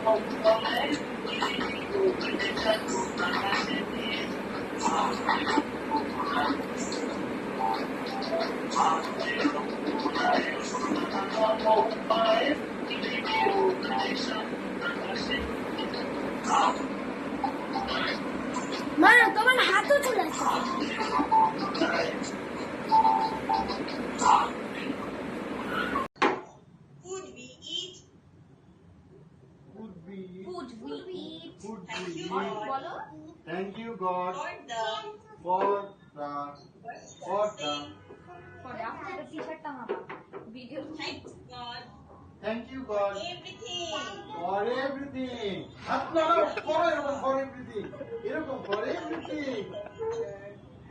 মা তোমার হাতও চলে আসছে। Food we eat. Food we eat. Food we eat. Food Thank we you, eat. God. বলো Thank you, God, For the পরে আপনার টি-শার্টটা মামা video thanks God Thank you, God, everything. for everything. আপনারা for এরকম for everything. এরকম for everything.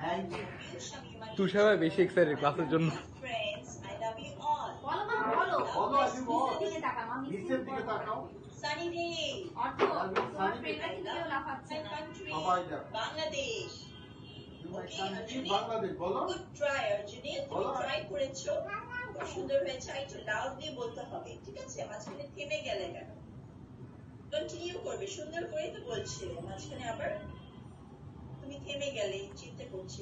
Thank you. You Shamima. তুষার ভাই বেশি excited ক্লাসের জন্য। Friends, I love you all. বলো মা বলো বলো, আজকে বল। নিচের দিকে তাকাও মা নিচের দিকে তাকাও। Sunny day. অর্থ তোমার ফ্রেন্ডরা কিন্তু কেউ লাফাচ্ছে My না country. সবাই যাও। Bangladesh. My Okay, country, Arjuni. Bangladesh বলো। Good try, Arjuni. তুমি বলো। ট্রাই করেছো। খুব সুন্দর হয়েছে। একটু লাউডলি বলতে হবে। ঠিক আছে? মাঝখানে থেমে গেলে কেন? কন্টিনিউ করবে। সুন্দর করেই তো বলছিলে। মাঝখানে আবার তুমি থেমে গেলে চিন্তা করছি।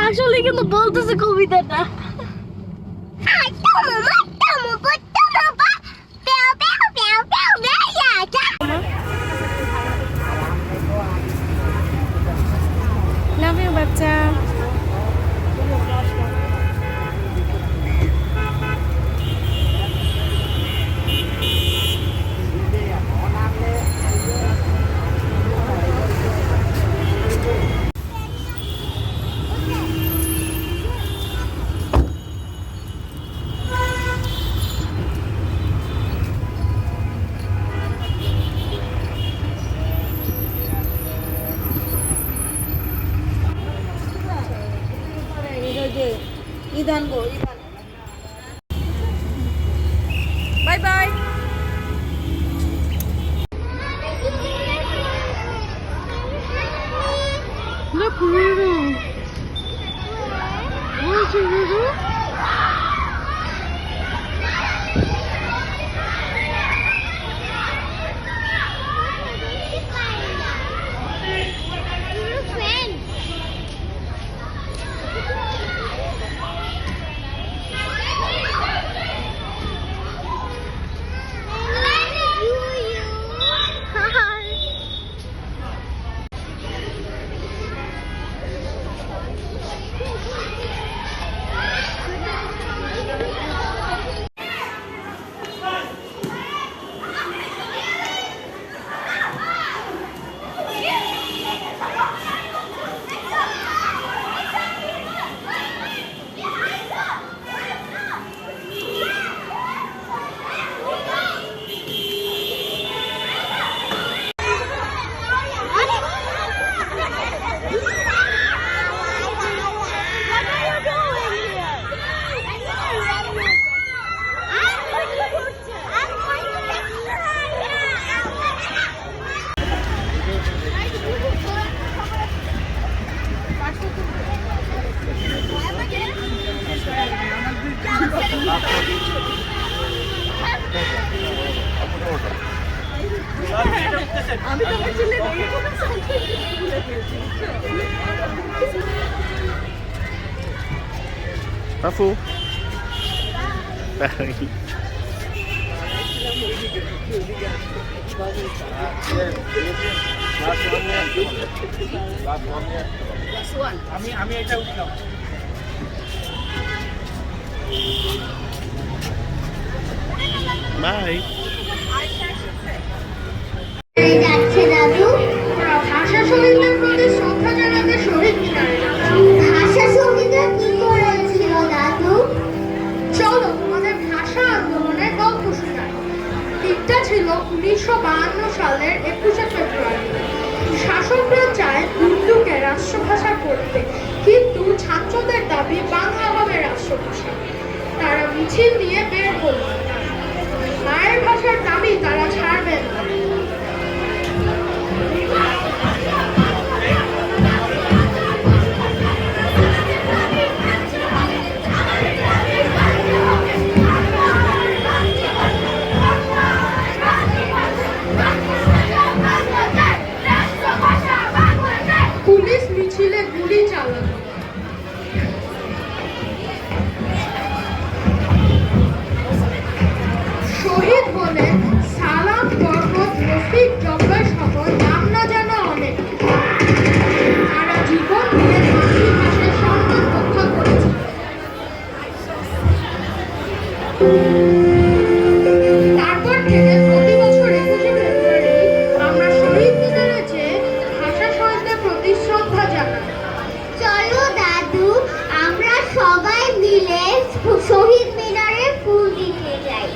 আসলে কিন্তু বলতেছে কবিতাটা লাভ ইউ বাচ্চা bye bye Look, Ruru. Where's your Ruru? আমি তো ছেলে Rafu. Bye. আমি এটা উঠলাম। বাই। যাচ্ছে দাদু ভাষা শহীদদের প্রতি শ্রদ্ধা জানাতে শহীদ মিনারে ভাষা শহীদরা কি করেছিল দাদু? চলো তোমাদের ভাষা আন্দোলনের গল্প শোনাই। দিনটা ছিল 1952 সালের 21শে ফেব্রুয়ারি। শাসকরা চায় উর্দুকে রাষ্ট্রভাষা করতে, কিন্তু ছাত্রদের দাবি বাংলা হবে রাষ্ট্রভাষা। তারা মিছিল নিয়ে বের হলো। মায়ের ভাষার দাবি তারা ছাড়বে না। পুলিশ মিছিলে গুলি চালানো। শহীদ হলেন সালাম, বরকত, রফিক, জব্বার সহ নাম না জানা অনেক। তারা জীবন দিয়ে মাতৃভাষার সম্মান রক্ষা করেছে। তারপর থেকে প্রতি বছর 21শে ফেব্রুয়ারি আমরা শহীদ মিনারে যেয়ে ভাষা শহীদদের প্রতি শ্রদ্ধা জানাই। চলো দাদু আমরা সবাই মিলে শহীদ মিনারে ফুল দিতে যাই।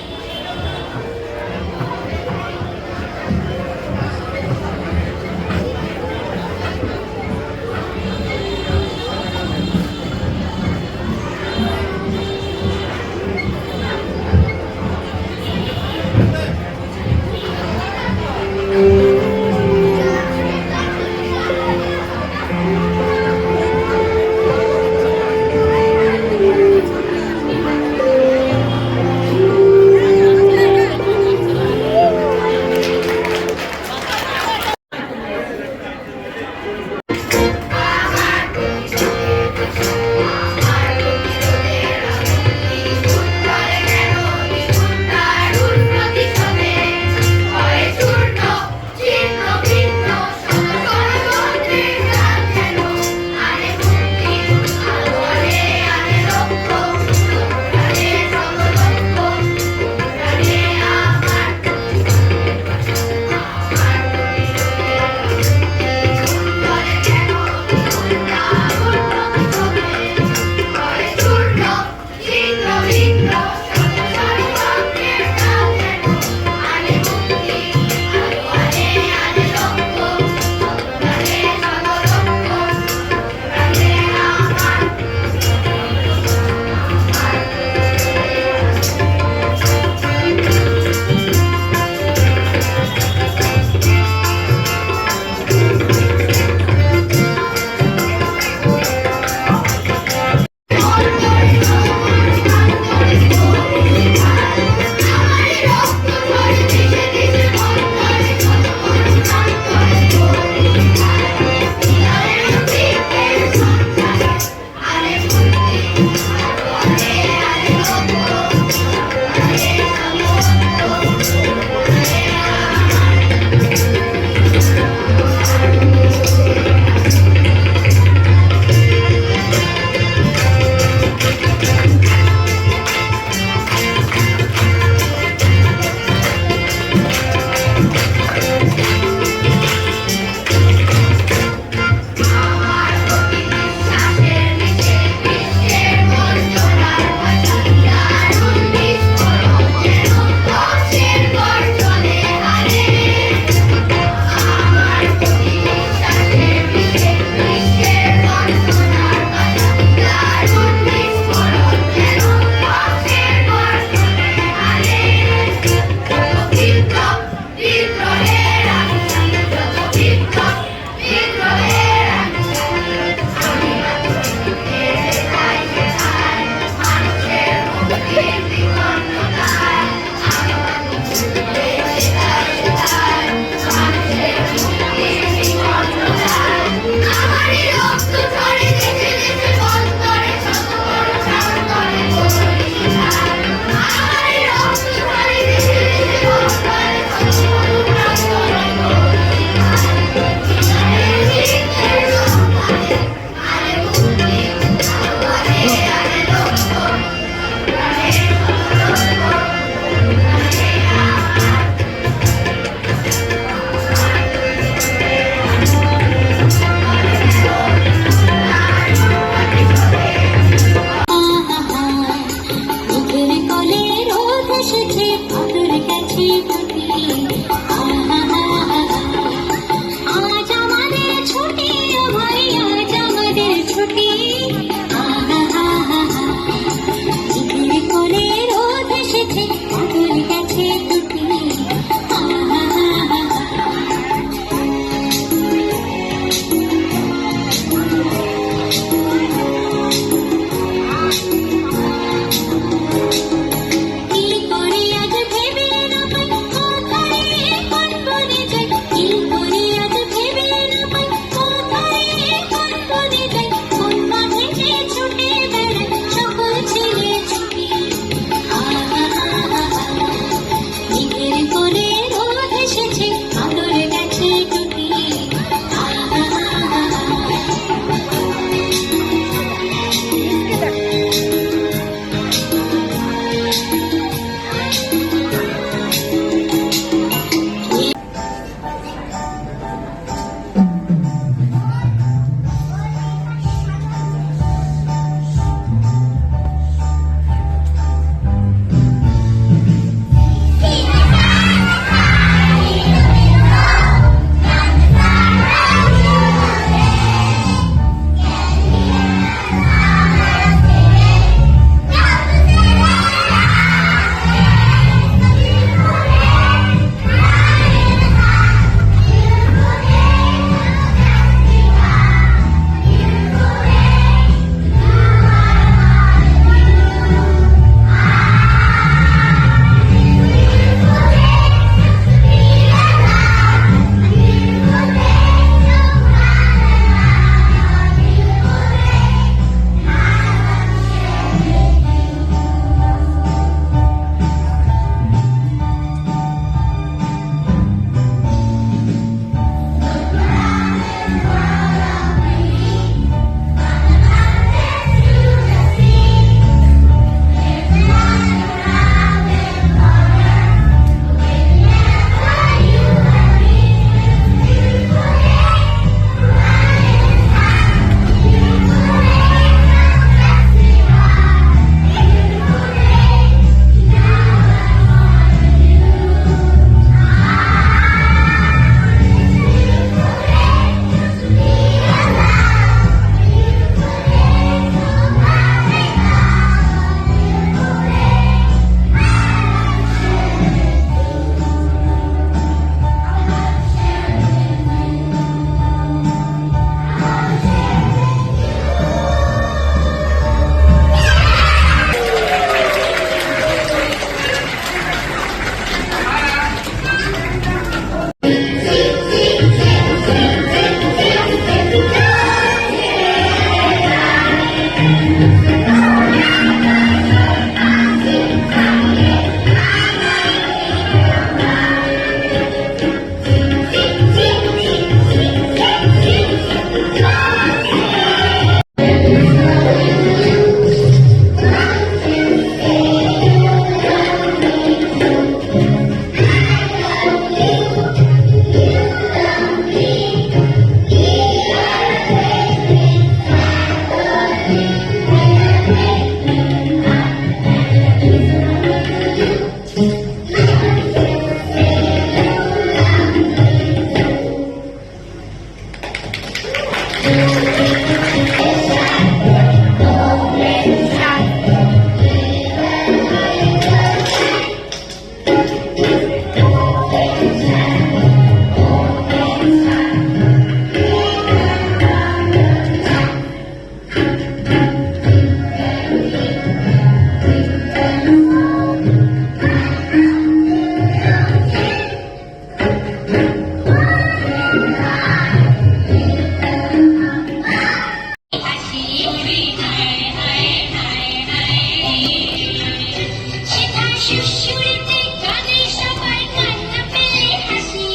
সুশুরিতে গানে সবাই কান্না পেলে হাসি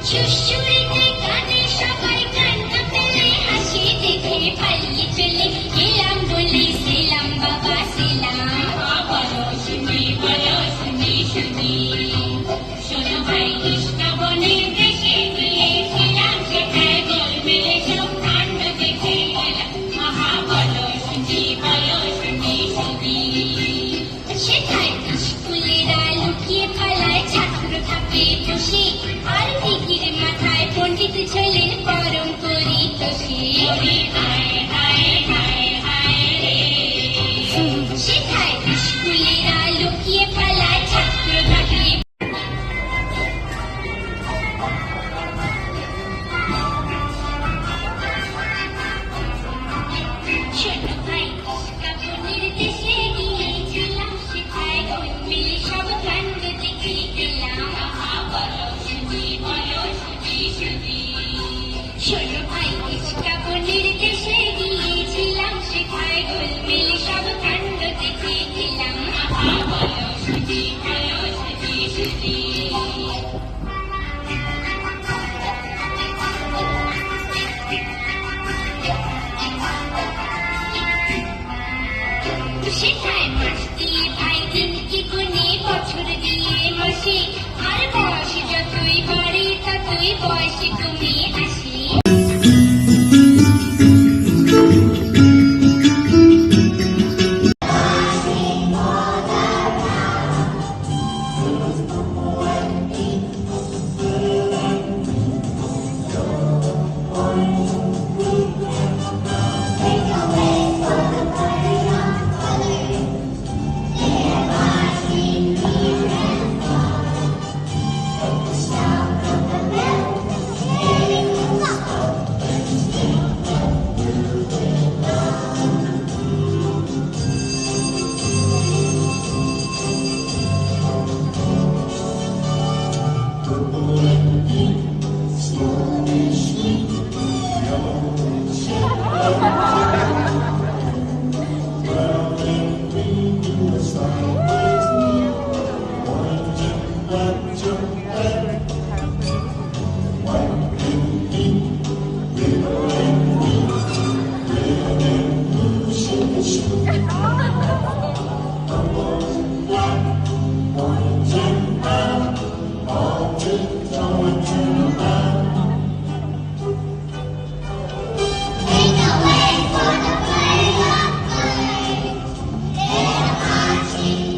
সুশুরিতে গানে সবাই কান্না পেলে হাসি দেখে পালিয়ে চলে গেলাম বলে সেলাম বাবা সেলাম বলো শুনি শুনি শোনো ভাই কৃষ্ণ বনের দেশে গিয়েছিলাম সেখানে গোল মেলে সব কাণ্ড দেখে এলাম মহা বলো শুনি শুনি সেখানে স্কুলেরা লুকিয়ে পালায় ছাত্র থাকে বসে আর দিকির মাথায় পণ্ডিত ছিলেন পরম পরিতোষী সেখানে স্কুলেরা লুকিয়ে পালায় ছাত্র থাকে ছোট ভাই কাপড়ের দেশে গিয়েছিলাম সেখানে গোল মেলে সব কাণ্ড দেখে এলাম বলো শুনি ছোট ভাই কাপড়ের দেশে গিয়েছিলাম সেখানে গোল মেলে সব কাণ্ড দেখে এলাম বলো শুনি সেখানে মাস দিয়ে ভাই দিনকে গুনে বছর দিয়ে মাসে আর বয়স যতই বাড়ে ততই বয়সে কমে আসে Make a way for the play of play.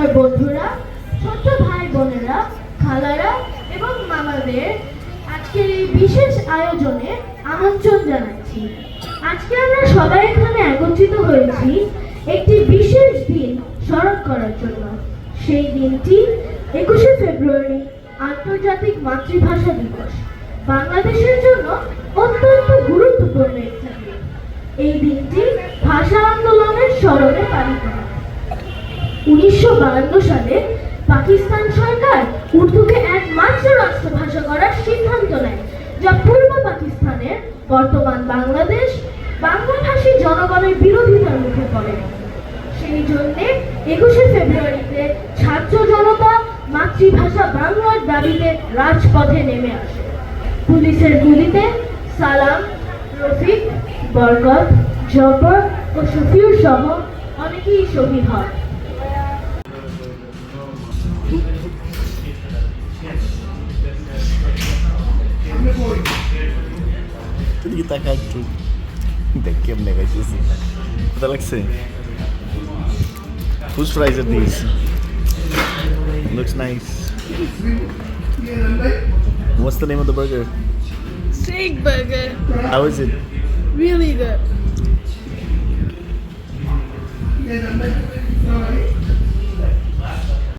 আমার বন্ধুরা, ছোট ভাই বোনেরা, খালারা এবং মামাদের আজকের এই বিশেষ আয়োজনে আমন্ত্রণ জানাচ্ছি। আজকে আমরা সবাই এখানে একত্রিত হয়েছি একটি বিশেষ দিন স্মরণ করার জন্য। সেই দিনটি 21শে ফেব্রুয়ারি, আন্তর্জাতিক মাতৃভাষা দিবস। বাংলাদেশের জন্য অত্যন্ত গুরুত্বপূর্ণ একটি দিন। এই দিনটি ভাষা আন্দোলনের স্মরণে পালিত হয়। 1952 সালে পাকিস্তান সরকার উর্দুকে একমাত্র রাষ্ট্রভাষা করার সিদ্ধান্ত নেয়, যা পূর্ব পাকিস্তানের বর্তমান বাংলাদেশ বাংলাভাষী জনগণের বিরোধিতার মুখে পড়ে। সেই জন্যে 21শে ফেব্রুয়ারিতে ছাত্র জনতা মাতৃভাষা বাংলার দাবিতে রাজপথে নেমে আসে। পুলিশের গুলিতে সালাম, রফিক, বরকত, জব্বর ও শফিউর সহ অনেকেই শহীদ হয়। তুই তাকা একটু দেখ কেমনে খাইতেছি, কোথা লাগছে? Whose fries are these? Looks nice. What's the name of the burger? Steak burger. How is it? Really good.